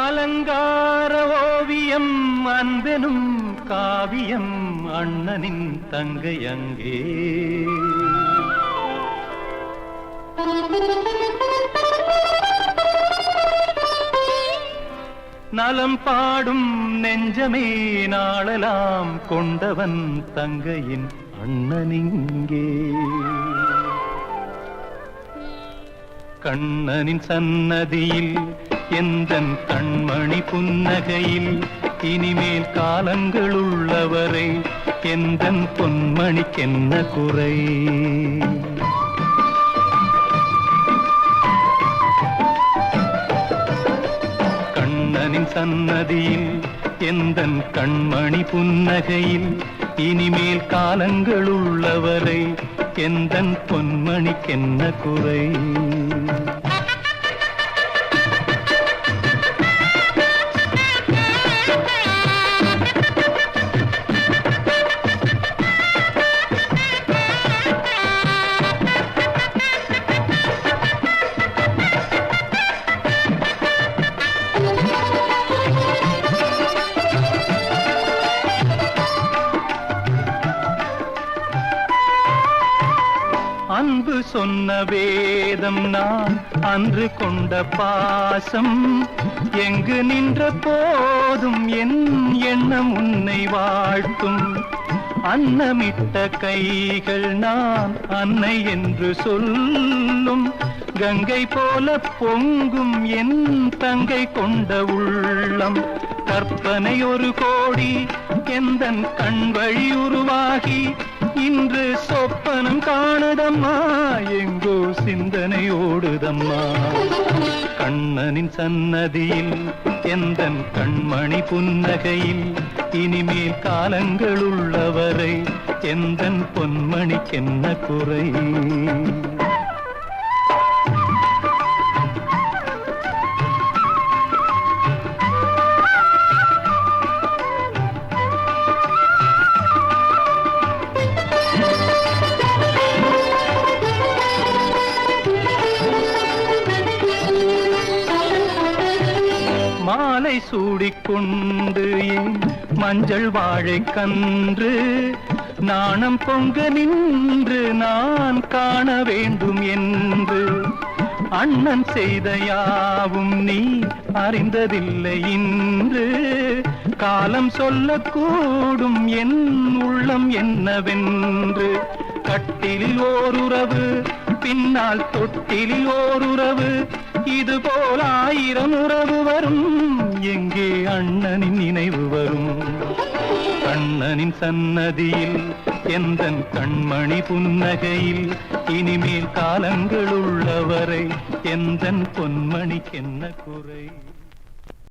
அலங்கார ஓவியம் அன்பெனும் காவியம் அண்ணனின் தங்கை அங்கே. நலம் பாடும் நெஞ்சமே நாளெல்லாம் கொண்டவன் தங்கையின் அண்ணனிங்கே. கண்ணனின் சன்னதியில் எந்தன் கண்மணி புன்னகையில் இனிமேல் காலங்கள் உள்ளவரை எந்தன் பொன்மணிக்கென்ன குறை. கண்ணனின் சன்னதியில் எந்தன் கண்மணி புன்னகையில் இனிமேல் காலங்கள் உள்ளவரை எந்தன் பொன்மணிக்கென்ன குறை. அன்பு சொன்ன வேதம் நான் அன்று கொண்ட பாசம் எங்கு நின்ற போதும் என் எண்ணம் உன்னை வாழ்த்தும். அன்னமிட்ட கைகள் நான் அன்னை என்று சொல்லும். கங்கை போல பொங்கும் என் தங்கை கொண்ட உள்ளம். கற்பனை ஒரு கோடி எந்தன் கண் வழி உருவாகி இன்று சொப்பனம் காணுதம்மா, எங்கோ சிந்தனை ஓடுதம்மா. கண்ணனின் சன்னதியில் எந்தன் கண்மணி புன்னகையில் இனிமேல் காலங்கள் உள்ளவரை எந்தன் பொன்மணிக்கென்ன குறை. மாலை சூடிக்கொண்டு என் மஞ்சள் வாழை கன்று நாணம் பொங்க நின்று நான் காண வேண்டும் என்று. அண்ணன் செய்த யாவும் நீ அறிந்ததில்லை இன்று. காலம் சொல்லக்கூடும் என் உள்ளம் என்னவென்று. கட்டிலில் ஓருறவு பின்னால் தொட்டிலில் ஓருறவு இதுபோல் 1000 உறவு வரும். எங்கே அண்ணனின் நினைவு வரும். கண்ணனின் சன்னதியில் எந்தன் கண்மணி புன்னகையில் இனிமேல் காலங்கள் உள்ளவரை எந்தன் பொன்மணிக்கென்ன குறை.